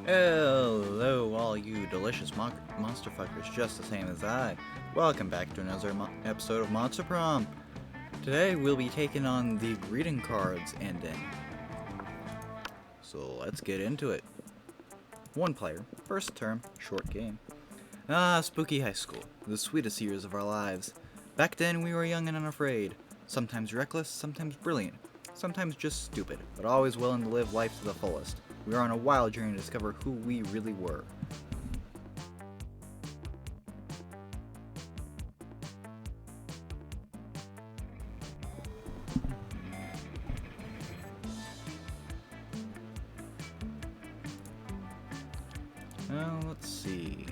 Hello, all you delicious monster fuckers just the same as I. Welcome back to another episode of Monster Prom. Today we'll be taking on the greeting cards ending. So let's get into it. One player, first term, short game. Spooky high school, the sweetest years of our lives. Back then we were young and unafraid, sometimes reckless, sometimes brilliant, sometimes just stupid, but always willing to live life to the fullest. We were on a wild journey to discover who we really were. Let's see.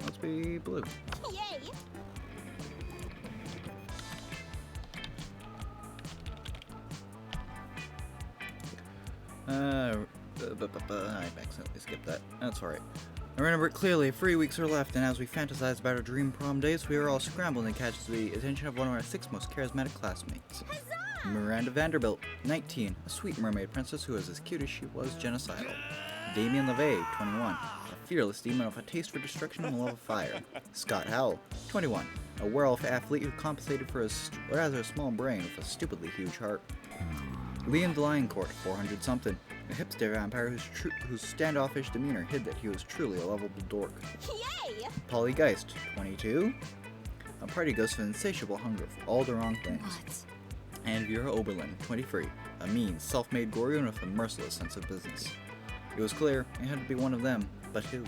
Let's be blue. Yay! I accidentally skipped that. That's alright. I remember it clearly. 3 weeks are left, and as we fantasize about our dream prom dates, we are all scrambling to catch the attention of one of our 6 most charismatic classmates. Huzzah! Miranda Vanderbilt, 19, a sweet mermaid princess who is as cute as she was genocidal. Damien LeVay, 21, a fearless demon with a taste for destruction and a love of fire. Scott Howell, 21, a werewolf athlete who compensated for his rather small brain with a stupidly huge heart. Liam Delioncourt, 400-something, a hipster vampire whose standoffish demeanor hid that he was truly a lovable dork. Yay! Polly Geist, 22, a party ghost with insatiable hunger for all the wrong things. What? And Vera Oberlin, 23, a mean, self-made Gorian with a merciless sense of business. It was clear it had to be one of them, but who?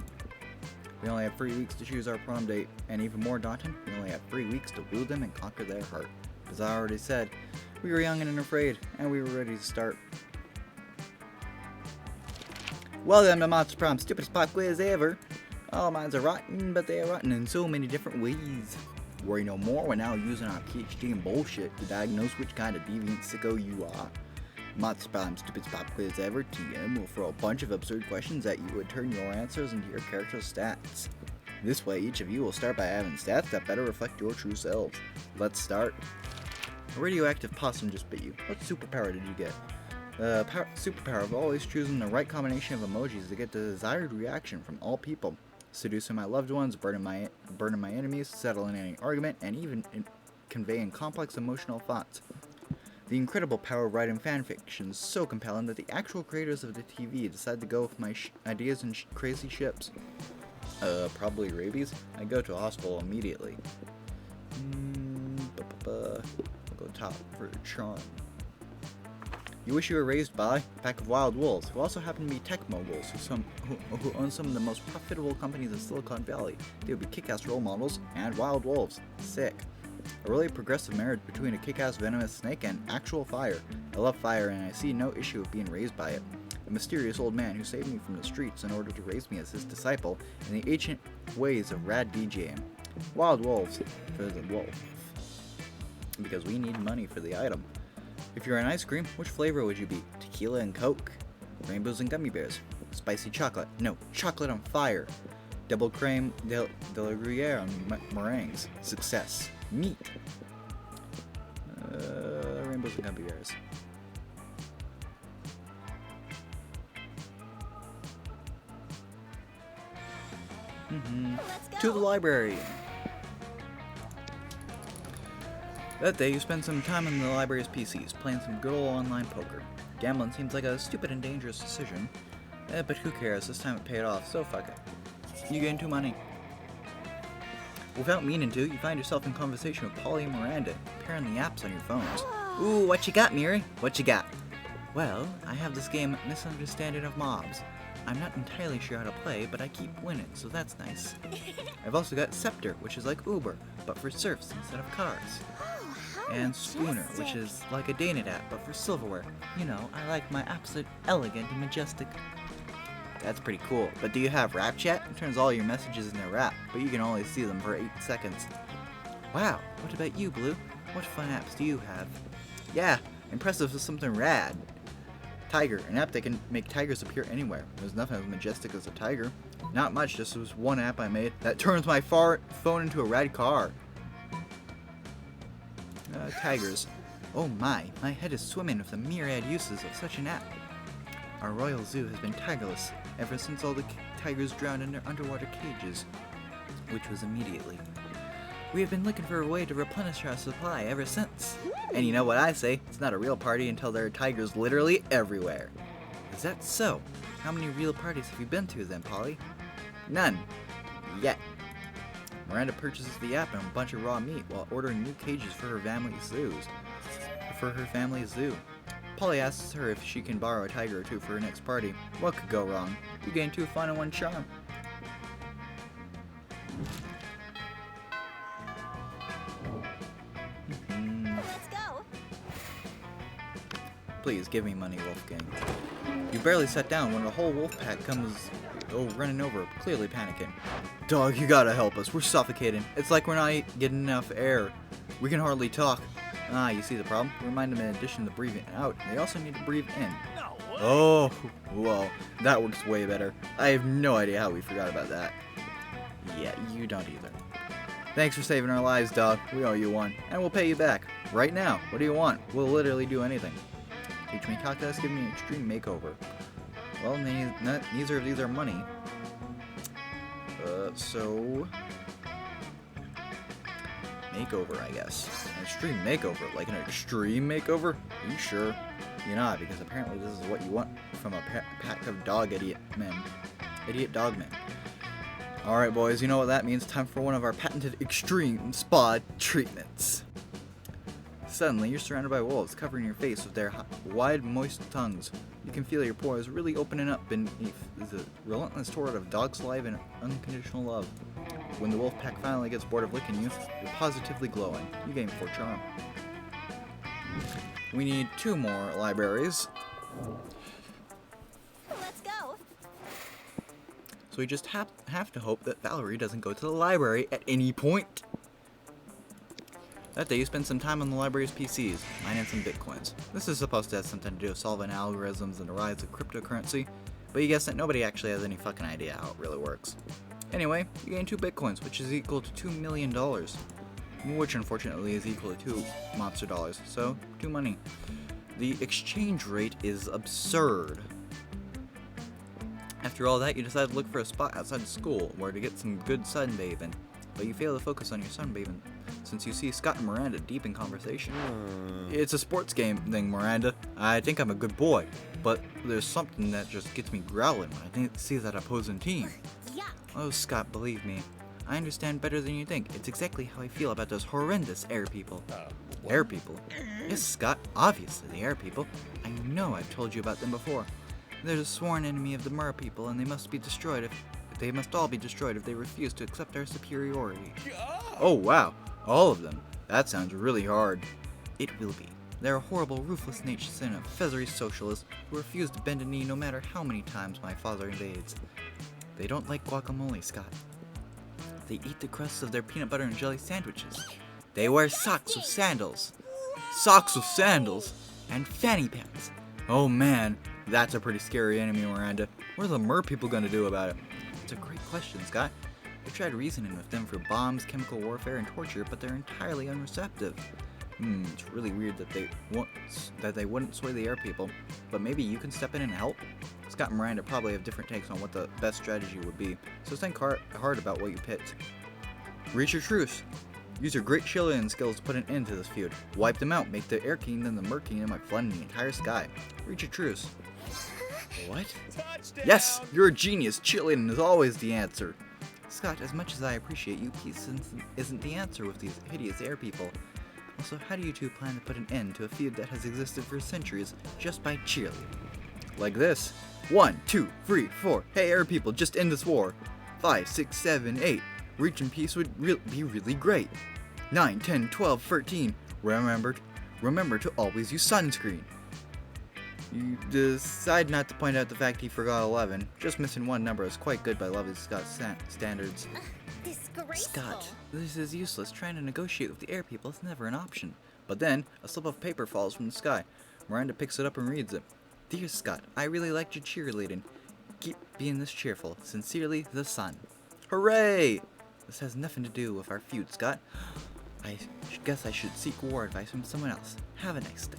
We only had 3 weeks to choose our prom date, and even more daunting, we only had 3 weeks to woo them and conquer their heart. As I already said, we were young and unafraid, and we were ready to start. Welcome to Monster Prom, stupidest pop quiz ever. All minds are rotten, but they are rotten in so many different ways. Worry no more, we're now using our PhD in bullshit to diagnose which kind of deviant sicko you are. Monster Prom, stupidest pop quiz ever, TM will throw a bunch of absurd questions at you and turn your answers into your character's stats. This way, each of you will start by having stats that better reflect your true selves. Let's start. A radioactive possum just bit you. What superpower did you get? The superpower of always choosing the right combination of emojis to get the desired reaction from all people. Seducing my loved ones, burning my enemies, settling any argument, and even conveying complex emotional thoughts. The incredible power of writing fanfiction is so compelling that the actual creators of the TV decided to go with my ideas and crazy ships. Probably rabies? I go to a hospital immediately. I'll go top for charm. You wish you were raised by a pack of wild wolves, who also happen to be tech moguls, who own some of the most profitable companies in Silicon Valley. They would be kick-ass role models and wild wolves. Sick. A really progressive marriage between a kick-ass venomous snake and actual fire. I love fire and I see no issue with being raised by it. A mysterious old man who saved me from the streets in order to raise me as his disciple in the ancient ways of rad DJing. Wild wolves for the wolf. Because we need money for the item. If you're an ice cream, which flavor would you be? Tequila and Coke? Rainbows and gummy bears? Spicy chocolate? No, chocolate on fire. Double creme de la Gruyere on meringues? Success. Meat. Rainbows and gummy bears. Let's go! To the library. That day, you spend some time on the library's PCs, playing some good old online poker. Gambling seems like a stupid and dangerous decision, but who cares, this time it paid off, so fuck it. You gain 2 money. Without meaning to, you find yourself in conversation with Polly and Miranda, pairing the apps on your phones. Ooh, what you got, Miri? What you got? Well, I have this game, Misunderstanding of Mobs. I'm not entirely sure how to play, but I keep winning, so that's nice. I've also got Scepter, which is like Uber, but for surfs instead of cars. And Spooner, which is like a Danit app, but for silverware. You know, I like my absolute elegant and majestic. That's pretty cool. But do you have rap chat? It turns all your messages into rap, but you can only see them for 8 seconds. Wow, what about you, Blue? What fun apps do you have? Yeah, impressive is something rad. Tiger, an app that can make tigers appear anywhere. There's nothing as majestic as a tiger. Not much, just was one app I made that turns my phone into a rad car. Tigers. Oh my head is swimming with the myriad uses of such an app. Our royal zoo has been tigerless ever since all the tigers drowned in their underwater cages, which was immediately. We have been looking for a way to replenish our supply ever since. And you know what I say, it's not a real party until there are tigers literally everywhere. Is that so? How many real parties have you been to then, Polly? None. Yet. Miranda purchases the app and a bunch of raw meat while ordering new cages for her family's zoo. Polly asks her if she can borrow a tiger or two for her next party. What could go wrong? You gain 2 fun and 1 charm. Let's go. Please give me money, Wolfgang. You barely sat down when a whole wolf pack comes running over, clearly panicking. Dog, you gotta help us. We're suffocating. It's like we're not getting enough air. We can hardly talk. Ah, you see the problem? Remind them in addition to breathing out, they also need to breathe in. No way. Oh, well, that works way better. I have no idea how we forgot about that. Yeah, you don't either. Thanks for saving our lives, dog. We owe you one, and we'll pay you back. Right now. What do you want? We'll literally do anything. Teach me calculus, give me an extreme makeover. Well, neither of these are money. So... makeover, I guess. An extreme makeover? Like an extreme makeover? Are you sure? You're not, because apparently this is what you want from a pack of dog idiot men. Idiot dog men. Alright boys, you know what that means. Time for one of our patented extreme spa treatments. Suddenly, you're surrounded by wolves, covering your face with their wide, moist tongues. You can feel your pores really opening up beneath the relentless torrent of dog saliva and unconditional love. When the wolf pack finally gets bored of licking you, you're positively glowing. You gain 4 charm. We need 2 more libraries. Let's go. So we just have to hope that Valerie doesn't go to the library at any point. That day you spend some time on the library's PCs, mining some bitcoins. This is supposed to have something to do with solving algorithms and the rise of cryptocurrency, but you guess that nobody actually has any fucking idea how it really works. Anyway, you gain 2 bitcoins, which is equal to $2 million. Which unfortunately is equal to 2 monster dollars, so 2 money. The exchange rate is absurd. After all that, you decide to look for a spot outside of school where to get some good sunbathing, but you fail to focus on your sunbathing since you see Scott and Miranda deep in conversation. It's a sports game thing, Miranda. I think I'm a good boy, but there's something that just gets me growling when I see that opposing team. Yeah. Oh, Scott, believe me. I understand better than you think. It's exactly how I feel about those horrendous air people. Air people? Yes, Scott, obviously the air people. I know I've told you about them before. They're the sworn enemy of the mer people, and they must all be destroyed if they refuse to accept our superiority. Oh, wow. All of them. That sounds really hard. It will be. They're a horrible, ruthless nation of feathery socialists who refuse to bend a knee no matter how many times my father invades. They don't like guacamole, Scott. They eat the crusts of their peanut butter and jelly sandwiches. They wear socks with sandals. Socks with sandals? And fanny packs. Oh man, that's a pretty scary enemy, Miranda. What are the mer people gonna do about it? It's a great question, Scott. I tried reasoning with them for bombs, chemical warfare, and torture, but they're entirely unreceptive. It's really weird that they wouldn't sway the air people, but maybe you can step in and help? Scott and Miranda probably have different takes on what the best strategy would be, so think hard about what you picked. Reach your truce. Use your great shielding skills to put an end to this feud. Wipe them out, make the Air Kingdom and the Mer Kingdom like flooding the entire sky. Reach your truce. What? Touchdown! Yes! You're a genius! Chilling is always the answer. Scott, as much as I appreciate you, peace isn't the answer with these hideous air people. Also, how do you two plan to put an end to a feud that has existed for centuries just by cheerleading? Like this. 1, 2, 3, 4. Hey, air people, just end this war. 5, 6, 7, 8. Reaching peace would be really great. 9, 10, 12, 13. Remember to always use sunscreen. You decide not to point out the fact he forgot 11. Just missing one number is quite good by Lovely Scott's standards. This Disgraceful. Scott, this is useless. Trying to negotiate with the air people is never an option. But then, a slip of paper falls from the sky. Miranda picks it up and reads it. Dear Scott, I really liked your cheerleading. Keep being this cheerful. Sincerely, the Sun. Hooray! This has nothing to do with our feud, Scott. I guess I should seek war advice from someone else. Have a nice day.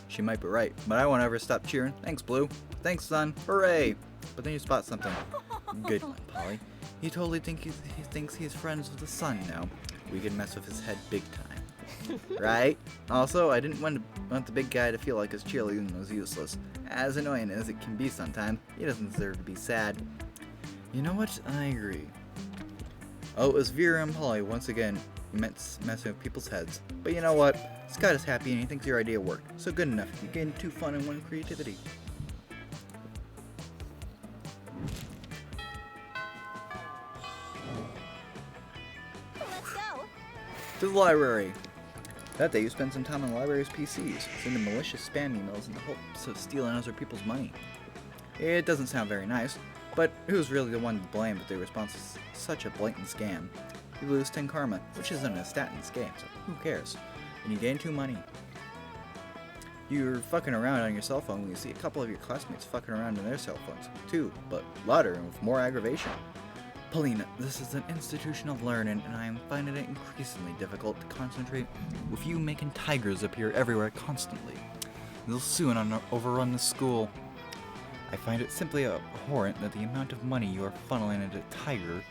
She might be right, but I won't ever stop cheering. Thanks, Blue. Thanks, Sun. Hooray! But then you spot something. Good one, Polly. He totally he thinks he's friends with the Sun now. We can mess with his head big time. Right? Also, I didn't want the big guy to feel like his cheerleading was useless. As annoying as it can be sometimes, he doesn't deserve to be sad. You know what? I agree. Oh, it was Vera and Polly once again messing with people's heads. But you know what? Scott is happy and he thinks your idea worked. So good enough. You gained 2 fun and 1 creativity. Let's go. To the library. That day you spent some time on the library's PCs, sending malicious spam emails in the hopes of stealing other people's money. It doesn't sound very nice, but who's really the one to blame if their response is such a blatant scam? You lose 10 karma, which isn't a stat in this game, so who cares? And you gain 2 money. You're fucking around on your cell phone when you see a couple of your classmates fucking around on their cell phones, too, but louder and with more aggravation. Paulina, this is an institution of learning, and I am finding it increasingly difficult to concentrate with you making tigers appear everywhere constantly. They'll soon overrun the school. I find it simply abhorrent that the amount of money you are funneling into Tiger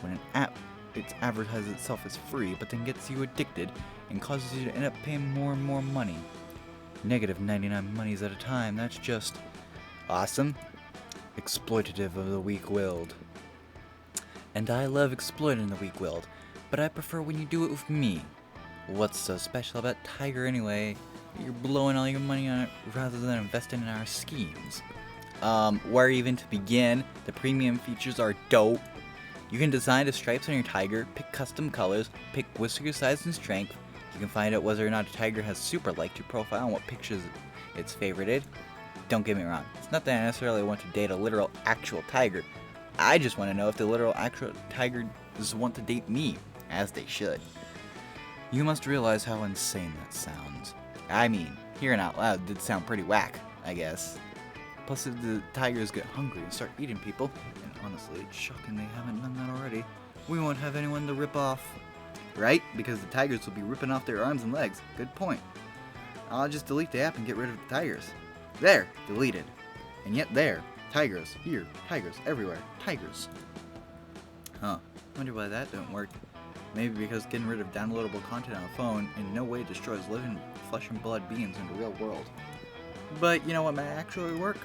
when it advertises itself as free, but then gets you addicted and causes you to end up paying more and more money. Negative 99 monies at a time, that's just awesome. Exploitative of the weak-willed. And I love exploiting the weak-willed, but I prefer when you do it with me. What's so special about Tiger anyway? You're blowing all your money on it rather than investing in our schemes. Where even to begin? The premium features are dope. You can design the stripes on your tiger, pick custom colors, pick whisker size and strength. You can find out whether or not a tiger has super liked your profile and what pictures it's favorited. Don't get me wrong, it's not that I necessarily want to date a literal actual tiger. I just want to know if the literal actual tigers want to date me, as they should. You must realize how insane that sounds. I mean, hearing out loud did sound pretty whack, I guess. Plus, if the tigers get hungry and start eating people, and honestly, it's shocking they haven't done that already, we won't have anyone to rip off. Right? Because the tigers will be ripping off their arms and legs. Good point. I'll just delete the app and get rid of the tigers. There! Deleted. And yet there. Tigers. Here. Tigers. Everywhere. Tigers. Huh. Wonder why that didn't work. Maybe because getting rid of downloadable content on a phone in no way destroys living flesh and blood beings in the real world. But you know what might actually work?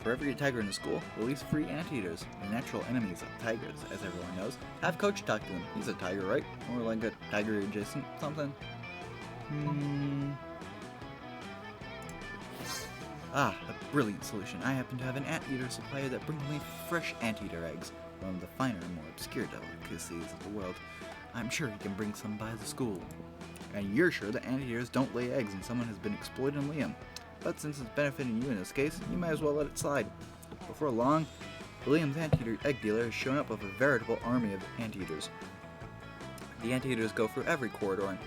For every tiger in the school, release free anteaters, the natural enemies of tigers, as everyone knows. Have Coach talk to him. He's a tiger, right? Or like a tiger adjacent something. Ah, a brilliant solution. I happen to have an anteater supplier that brings me fresh anteater eggs, one of the finer and more obscure delicacies of the world. I'm sure he can bring some by the school. And you're sure that anteaters don't lay eggs and someone has been exploiting Liam. But since it's benefiting you in this case, you might as well let it slide. Before long, Liam's anteater egg dealer has shown up with a veritable army of anteaters. The anteaters go through every corridor and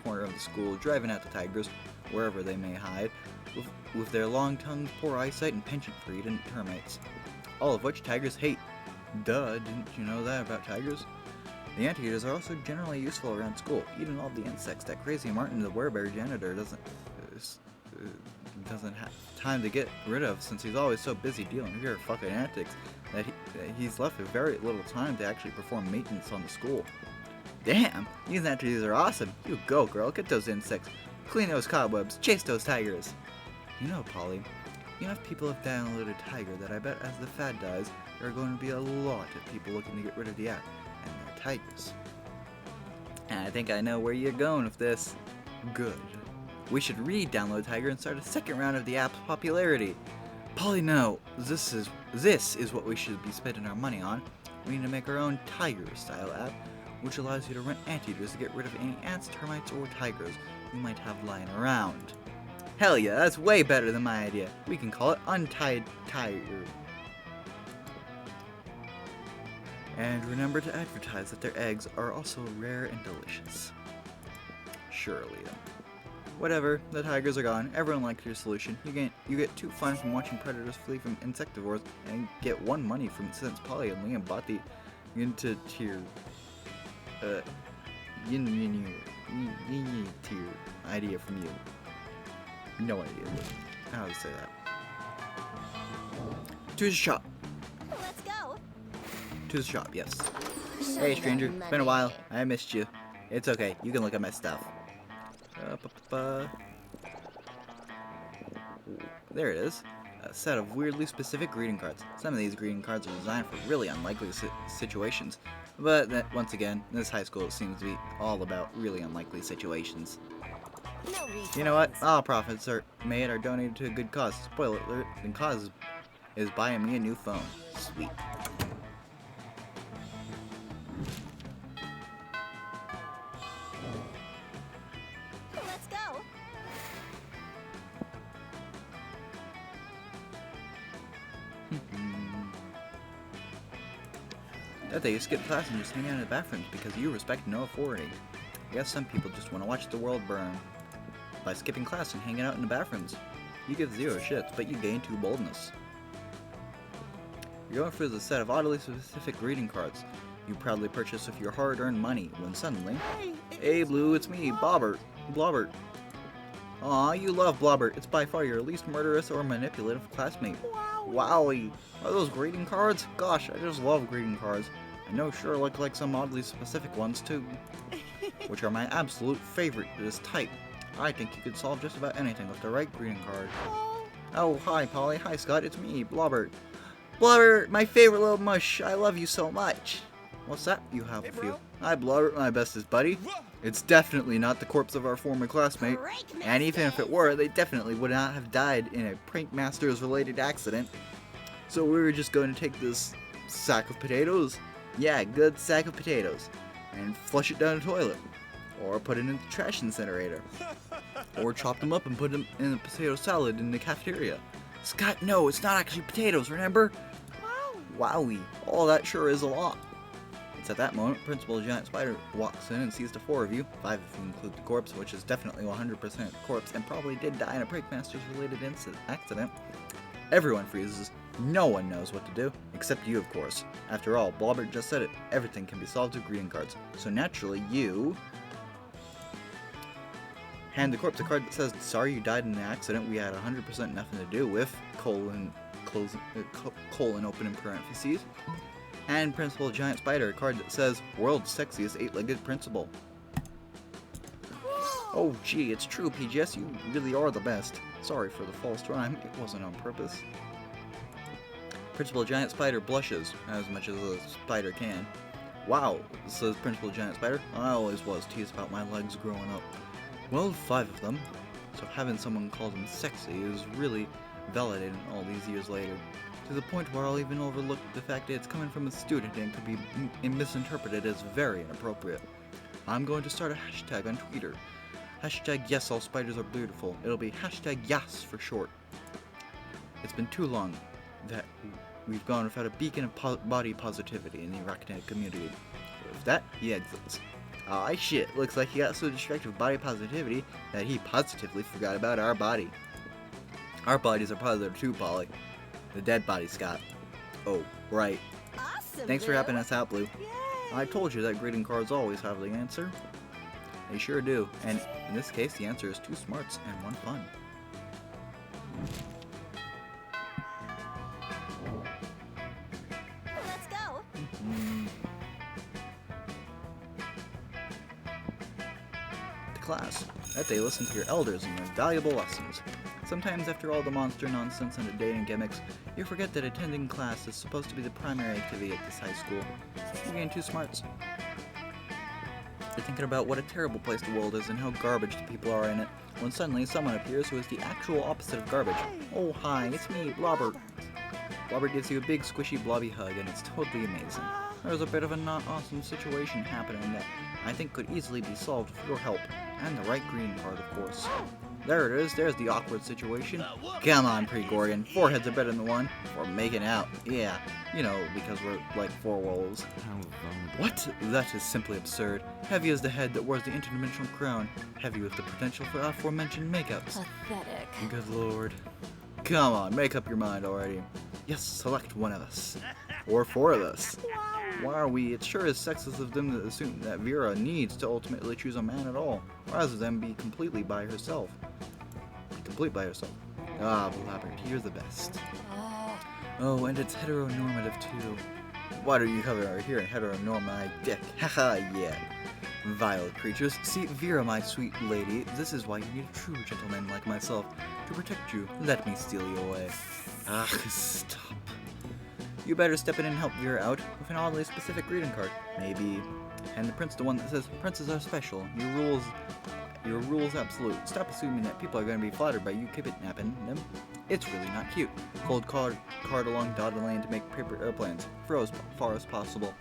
corner of the school, driving out the tigers, wherever they may hide, with their long tongues, poor eyesight, and penchant-for eating termites. All of which tigers hate. Duh, didn't you know that about tigers? The anteaters are also generally useful around school, eating all the insects that crazy Martin the werebear janitor doesn't have time to get rid of, since he's always so busy dealing with your fucking antics that he's left with very little time to actually perform maintenance on the school. Damn, these anteaters are awesome. You go, girl, get those insects, clean those cobwebs, chase those tigers. You know, Polly, enough people have downloaded Tiger that I bet as the fad dies, there are going to be a lot of people looking to get rid of the app and their tigers. And I think I know where you're going with this. Good. We should re-download Tiger and start a second round of the app's popularity. Polly, no. This is what we should be spending our money on. We need to make our own Tiger-style app, which allows you to rent anteaters to get rid of any ants, termites, or tigers you might have lying around. Hell yeah, that's way better than my idea. We can call it Untied Tiger. And remember to advertise that their eggs are also rare and delicious. Surely. Whatever, the tigers are gone. Everyone liked your solution. You get 2 fun from watching predators flee from insectivores, and get 1 money from since Polly and Liam bought the into tier yin tier idea from you. No idea how to say that. To the shop. Let's go. To the shop, yes. Show Hey them stranger, been a while. money. I missed you. It's okay, you can look at my stuff. There it is. A set of weirdly specific greeting cards. Some of these greeting cards are designed for really unlikely situations. But once again, this high school seems to be all about really unlikely situations. No refunds. You know what? All profits are made are donated to a good cause. Spoiler alert, the cause is buying me a new phone. Sweet. Let's go. That day you skip class and just hang out in the bathrooms because you respect no authority. I guess some people just want to watch the world burn by skipping class and hanging out in the bathrooms. You give 0 shits, but you gain 2 boldness. You're going through the set of oddly specific greeting cards you proudly purchase with your hard-earned money when suddenly, hey Blue, it's me, BLOBERT. Aw, you love BLOBERT. It's by far your least murderous or manipulative classmate. Wowie! Are those greeting cards? Gosh, I just love greeting cards. I know sure look like some oddly specific ones too. Which are my absolute favorite to this type. I think you could solve just about anything with the right greeting card. Oh, hi Polly. Hi Scott, it's me, BLOBERT. BLOBERT, my favorite little mush. I love you so much. What's that you have with you? Hi BLOBERT, my bestest buddy. It's definitely not the corpse of our former classmate. And even if it were, they definitely would not have died in a Prank Masters related accident. So we were just going to take this sack of potatoes, yeah, good sack of potatoes, and flush it down the toilet. Or put it in the trash incinerator. Or chop them up and put them in a potato salad in the cafeteria. Scott, no, it's not actually potatoes, remember? Wowie, all that sure is a lot. It's at that moment, Principal Giant Spider walks in and sees the 4 of you, 5 if you include the corpse, which is definitely 100% corpse, and probably did die in a Prank Masters related accident. Everyone freezes. No one knows what to do, except you, of course. After all, BLOBERT just said it. Everything can be solved with greeting cards. So naturally, you hand the corpse a card that says, sorry you died in an accident we had 100% nothing to do with, colon open in parentheses. And Principal Giant Spider a card that says, world's sexiest 8-legged principal. Oh gee, it's true PGS, you really are the best. Sorry for the false rhyme, it wasn't on purpose. Principal Giant Spider blushes, as much as a spider can. Wow, says Principal Giant Spider. I always was teased about my legs growing up. Well, 5 of them. So having someone call them sexy is really validating all these years later. To the point where I'll even overlook the fact that it's coming from a student and could be misinterpreted as very inappropriate. I'm going to start a hashtag on Twitter. Hashtag yes, all spiders are beautiful. It'll be hashtag yes for short. It's been too long that we've gone without a beacon of body positivity in the arachnid community. With that, he exits. Aw shit, looks like he got so distracted with body positivity that he positively forgot about our body. Our bodies are positive too, Polly. The dead body, Scott. Oh, right. Awesome. Thanks for Blue. helping us out, Blue. Yay. I told you that greeting cards always have the answer. They sure do. And in this case, the answer is 2 smarts and 1 fun. Let's go. To class. That they listen to your elders and learn valuable lessons. Sometimes after all the monster nonsense and the dating gimmicks, you forget that attending class is supposed to be the primary activity at this high school. You gain 2 smarts. You're thinking about what a terrible place the world is and how garbage the people are in it, when suddenly someone appears who is the actual opposite of garbage. Oh hi, it's me, BLOBERT. BLOBERT gives you a big squishy blobby hug and it's totally amazing. There's a bit of a not awesome situation happening that I think could easily be solved with your help, and the right green card of course. There it is. There's the awkward situation. Come on, Pre-Gorgon. 4 heads are better than 1. We're making out. Yeah, you know, because we're like 4 wolves. What? That is simply absurd. Heavy is the head that wears the interdimensional crown. Heavy with the potential for aforementioned makeouts. Pathetic. Good lord. Come on, make up your mind already. Yes, select one of us. Or 4 of us. Why are we? It sure is sexist of them to assume that Vera needs to ultimately choose a man at all, rather than be completely by herself. Be complete by herself. Ah, BLOBERT, you're the best. Oh, and it's heteronormative too. Why do you cover our here in heteronormative dick? Haha, yeah. Vile creatures. See, Vera, my sweet lady, this is why you need a true gentleman like myself to protect you. Let me steal you away. Ah, stop. You better step in and help Vera out with an oddly specific greeting card. Maybe hand the prince the one that says, "Princes are special. Your rules absolute. Stop assuming that people are going to be flattered by you kidnapping them. It's really not cute. Cold card along dotted lane to make paper airplanes. Throw as far as possible."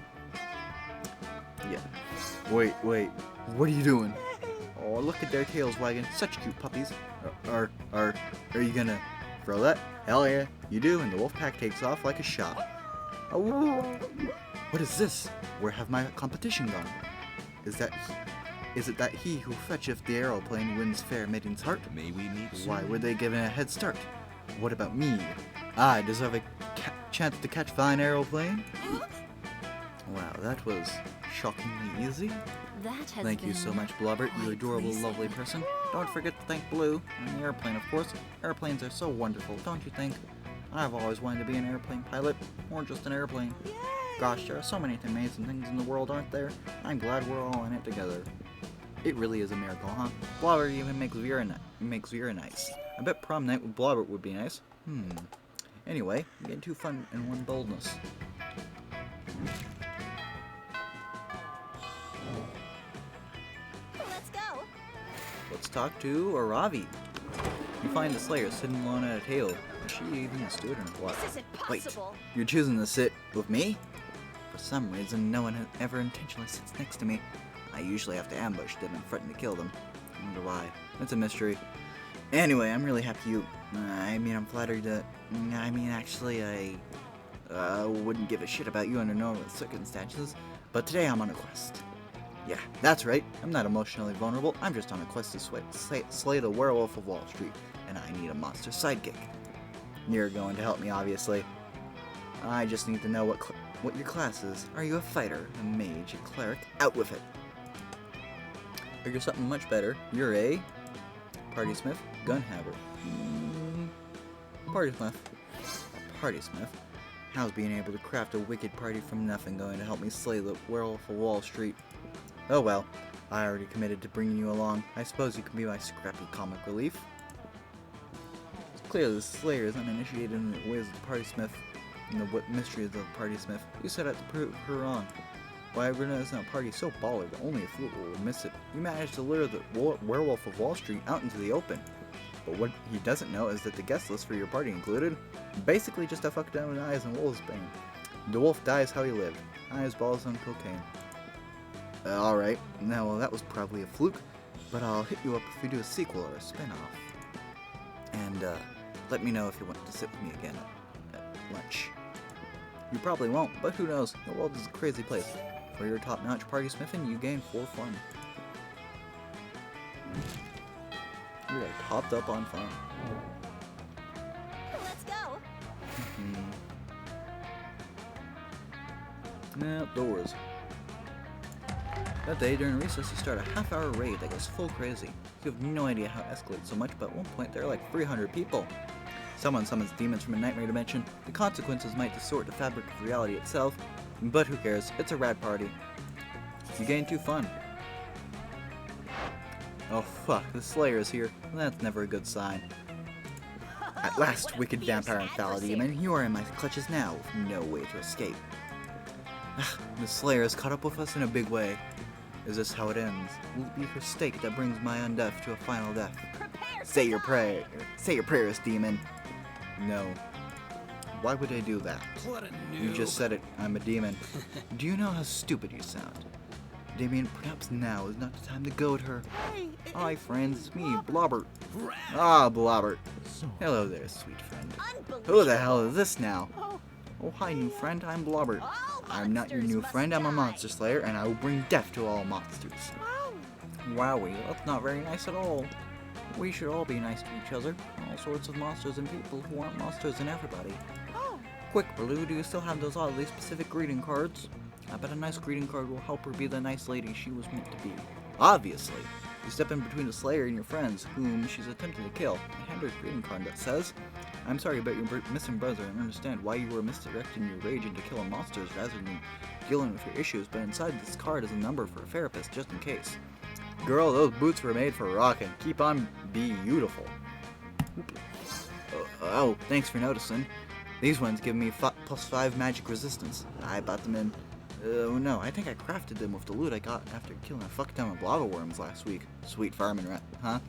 Yeah. Wait. What are you doing? Oh, look at their tails wagging. Such cute puppies. Are you gonna throw that? Hell yeah, you do, and the wolf pack takes off like a shot. Oh, what is this? Where have my competition gone? Is it that he who fetcheth the aeroplane wins fair maiden's heart? May we meet soon? Why were they given a head start? What about me? I deserve a chance to catch fine aeroplane? Wow, that was shockingly easy. That has Thank you so been much, BLOBERT, you quite adorable, recent. lovely person. Don't forget to thank Blue and the airplane, of course. Airplanes are so wonderful, don't you think? I've always wanted to be an airplane pilot, or just an airplane. Gosh, there are so many amazing things in the world, aren't there? I'm glad we're all in it together. It really is a miracle, huh? BLOBERT even makes Vera nice. I bet prom night with BLOBERT would be nice. Anyway, I'm getting too fun in one boldness. Let's go. Let's talk to Aravi. You find the Slayer sitting alone at a table. Is she even a student or what? This isn't Wait, possible. you're choosing to sit with me? For some reason, no one ever intentionally sits next to me. I usually have to ambush them and threaten to kill them. I wonder why. It's a mystery. Anyway, I'm really happy you... I'm flattered that... actually, I wouldn't give a shit about you under normal circumstances. But today I'm on a quest. Yeah, that's right. I'm not emotionally vulnerable. I'm just on a quest to slay the werewolf of Wall Street. And I need a monster sidekick. You're going to help me, obviously. I just need to know what your class is. Are you a fighter, a mage, a cleric? Out with it. Or you're something much better. You're a... Partysmith? Gunhaver. Partysmith. Partysmith. How's being able to craft a wicked party from nothing going to help me slay the werewolf of Wall Street? Oh well, I already committed to bringing you along. I suppose you can be my scrappy comic relief. It's clear the Slayer is uninitiated in the ways of the Partysmith and the mysteries of the Partysmith. You set out to prove her wrong. Why, Bruna is in a party so baller that only a fool will miss it. You managed to lure the werewolf of Wall Street out into the open. But what he doesn't know is that the guest list for your party included basically just a fuck down with eyes and wolf's bane. The wolf dies how he lived. Eyes, balls, on cocaine. Alright, now well, that was probably a fluke, but I'll hit you up if we do a sequel or a spin-off. And let me know if you want to sit with me again at lunch. You probably won't, but who knows? The world is a crazy place. For your top-notch party smithing, you gain 4 fun. We are topped up on fun. Let's go. Outdoors. That day during recess, you start a half-hour raid that goes full crazy. You have no idea how it escalates so much, but at one point there are like 300 people. Someone summons demons from a nightmare dimension. The consequences might distort the fabric of reality itself, but who cares? It's a rad party. You gain 2 fun. Oh fuck, the Slayer is here. That's never a good sign. At last, wicked vampire infallible demon, you are in my clutches now, with no way to escape. The Slayer has caught up with us in a big way. Is this how it ends? Will it be her stake that brings my undeath to a final death? Prepare. Say your prayer. Say your prayers, demon. No. Why would I do that? What a noob. You just said it. I'm a demon. Do you know how stupid you sound? Damien, perhaps now is not the time to goad her. Hi, friends, it's me, BLOBERT. Ah, BLOBERT. Hello there, sweet friend. Who the hell is this now? Oh, hi, new friend, I'm BLOBERT. I'm not your new friend, I'm a monster slayer, and I will bring death to all monsters. Wowie, that's not very nice at all. We should all be nice to each other. All sorts of monsters and people who aren't monsters and everybody. Quick, Baloo, do you still have those oddly specific greeting cards? I bet a nice greeting card will help her be the nice lady she was meant to be. Obviously. You step in between the Slayer and your friends, whom she's attempting to kill, and hand her a greeting card that says, I'm sorry about your missing brother and understand why you were misdirecting your rage into killing monsters rather than dealing with your issues, but inside this card is a number for a therapist just in case. Girl, those boots were made for rocking. Keep on beautiful. Oh, thanks for noticing. These ones give me +5 magic resistance. I bought them in... oh no, I think I crafted them with the loot I got after killing a fuck ton of lava worms last week. Sweet farming rat, huh?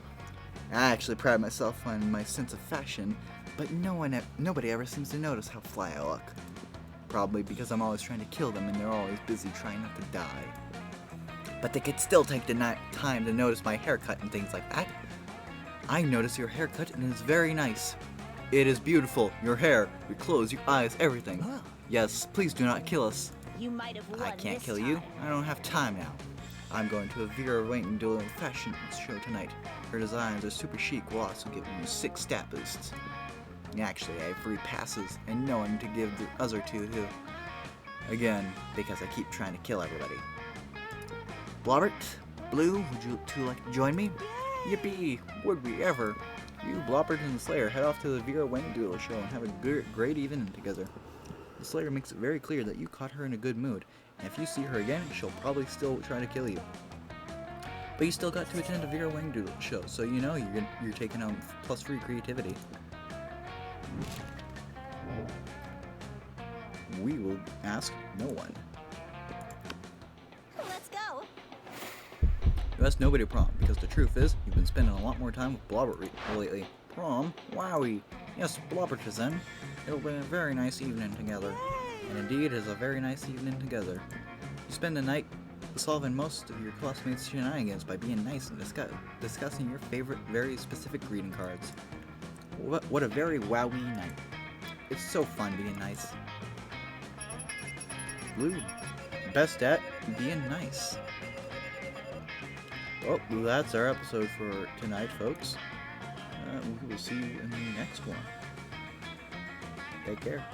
I actually pride myself on my sense of fashion, but nobody ever seems to notice how fly I look. Probably because I'm always trying to kill them and they're always busy trying not to die. But they could still take the time to notice my haircut and things like that. I notice your haircut and it's very nice. It is beautiful. Your hair, your clothes, your eyes, everything. Yes, please do not kill us. You might have won I can't this kill time. you. I don't have time now. I'm going to a Vera Wayne dueling fashion show tonight. Her designs are super chic will also give you 6 stat boosts. Actually, I have 3 passes and no one to give the other 2 to. Again, because I keep trying to kill everybody. BLOBERT, Blue, would you two like to join me? Yippee! Would we ever? You, BLOBERT, and the Slayer head off to the Vera Wayne duel show and have a great evening together. The Slayer makes it very clear that you caught her in a good mood, and if you see her again, she'll probably still try to kill you. But you still got to attend a Vera Wayne duel show, so you know you're taking on +3 creativity. We will ask no one. Let's go. You asked nobody to prom, because the truth is, you've been spending a lot more time with BLOBERT lately. Prom? Wowie! Yes, BLOBERT is in. It'll be a very nice evening together. And indeed, it is a very nice evening together. You spend the night solving most of your classmates' shenanigans by being nice and discussing your favorite, very specific greeting cards. What a very wowie night. It's so fun being nice. Blue, best at being nice. Well, that's our episode for tonight, folks. We will see you in the next one. Take care.